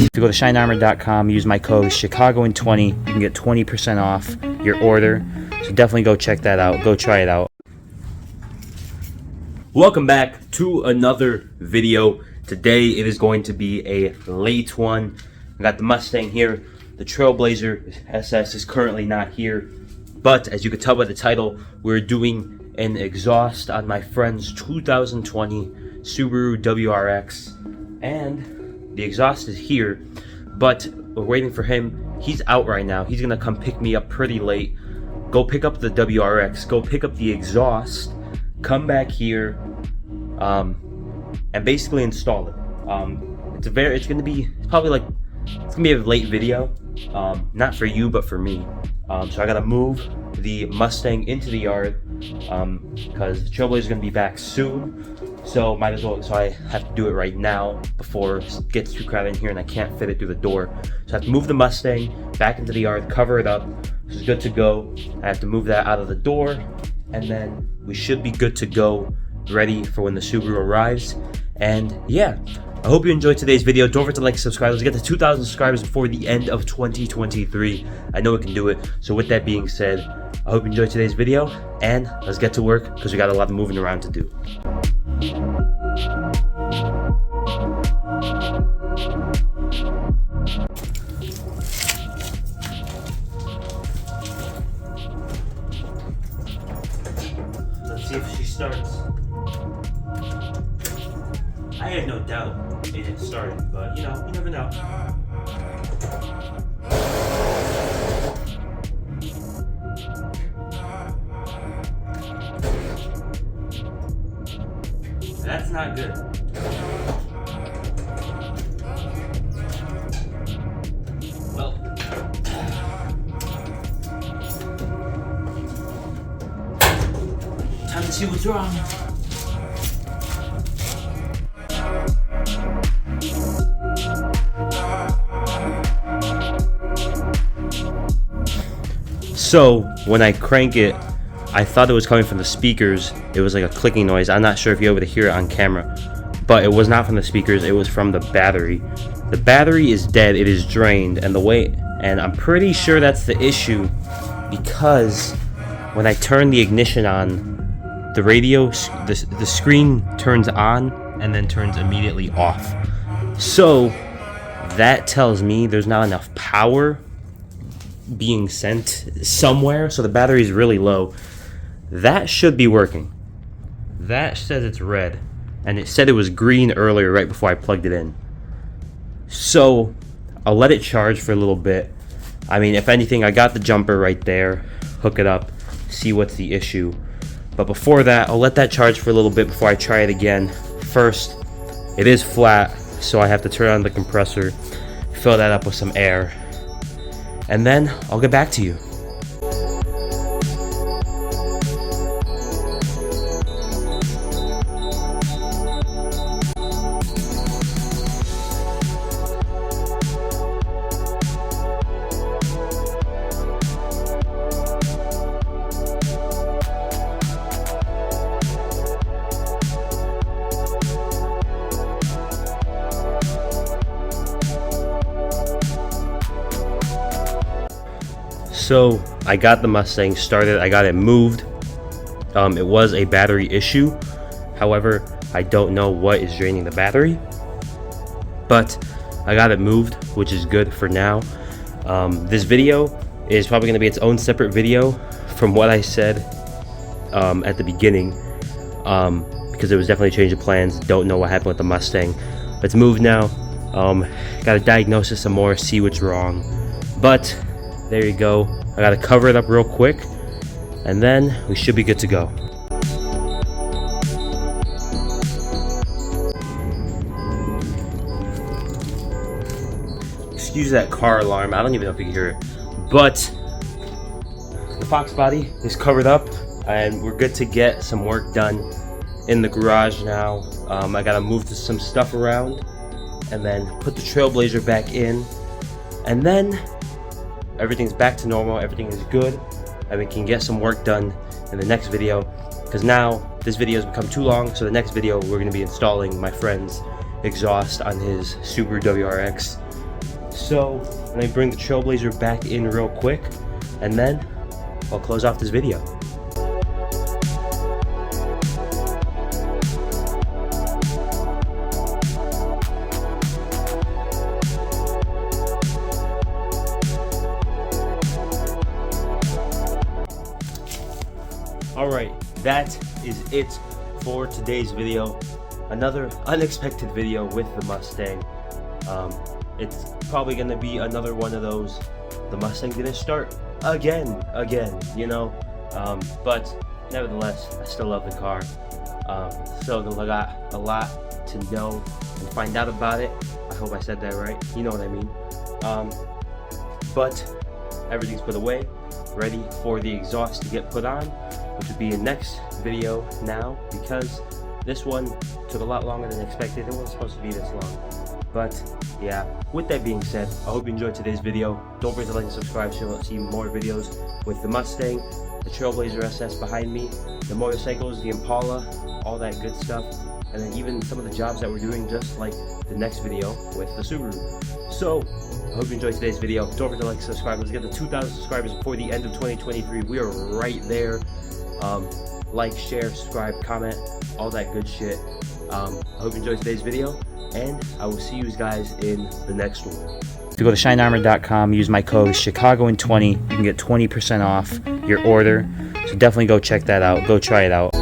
If you go to shinearmor.com, use my code Chicagoan20, you can get 20% off your order. So definitely go check that out. Go try it out. Welcome back to another video. Today it is going to be a late one. I got the Mustang here. The Trailblazer SS is currently not here, but as you can tell by the title, we're doing an exhaust on my friend's 2020 Subaru WRX, and the exhaust is here, but we're waiting for him. He's out right now. He's gonna come pick me up pretty late, go pick up the WRX, go pick up the exhaust, come back here, and basically install it. It's gonna be a late video, not for you but for me. So I gotta move the Mustang into the yard because the Trailblazer is gonna be back soon. So might as well. So I have to do it right now before it gets too crowded in here and I can't fit it through the door. So I have to move the Mustang back into the yard, cover it up. So it's good to go. I have to move that out of the door, and then we should be good to go, ready for when the Subaru arrives. And yeah, I hope you enjoyed today's video. Don't forget to like and subscribe. Let's get to 2,000 subscribers before the end of 2023. I know we can do it. So with that being said, I hope you enjoyed today's video, and let's get to work because we got a lot of moving around to do. Let's see if she starts. I had no doubt in it starting, but you know, you never know. That's not good. Well, time to see what's wrong. So when I crank it, I thought it was coming from the speakers. It was like a clicking noise. I'm not sure if you're able to hear it on camera, but it was not from the speakers. It was from the battery. The battery is dead. It is drained, and I'm pretty sure that's the issue, because when I turn the ignition on, the radio, the screen turns on and then turns immediately off. So that tells me there's not enough power being sent somewhere, so the battery is really low. That should be working. That says it's red, and it said it was green earlier right before I plugged it in. So I'll let it charge for a little bit. I mean, if anything, I got the jumper right there. Hook it up, see what's the issue. But before that, I'll let that charge for a little bit before I try it again. First, it is flat, so I have to turn on the compressor, fill that up with some air, and then I'll get back to you. So I got the Mustang started, I got it moved. It was a battery issue. However, I don't know what is draining the battery, but I got it moved, which is good for now. This video is probably going to be its own separate video from what I said at the beginning, because it was definitely a change of plans. Don't know what happened with the Mustang. It's moved now. Got to diagnose it some more, see what's wrong. But there you go. I got to cover it up real quick, and then we should be good to go. Excuse that car alarm. I don't even know if you can hear it. But the Foxbody is covered up, and we're good to get some work done in the garage now. I got to move some stuff around and then put the Trailblazer back in, and then everything's back to normal. Everything is good, and we can get some work done in the next video. because now this video has become too long. So the next video we're going to be installing my friend's exhaust on his Subaru WRX. So let me bring the Trailblazer back in real quick, and then I'll close off this video. Alright, that is it for today's video. Another unexpected video with the Mustang. It's probably going to be another one of those, the Mustang's going to start again, you know. But nevertheless, I still love the car. So I got a lot to know and find out about it. I hope I said that right. You know what I mean. But everything's put away, ready for the exhaust to get put on, which would be in next video now, because this one took a lot longer than expected. It wasn't supposed to be this long. But yeah, with that being said, I hope you enjoyed today's video. Don't forget to like and subscribe so you'll see more videos with the Mustang, the Trailblazer SS behind me, the motorcycles, the Impala, all that good stuff, and then even some of the jobs that we're doing, just like the next video with the Subaru. So I hope you enjoyed today's video. Don't forget to like and subscribe. Let's get to 2,000 subscribers before the end of 2023. We are right there. Like, share, subscribe, comment, all that good shit. I hope you enjoyed today's video, and I will see you guys in the next one. If you go to shinearmor.com, use my code Chicagoan20, you can get 20% off your order. So definitely go check that out. Go try it out.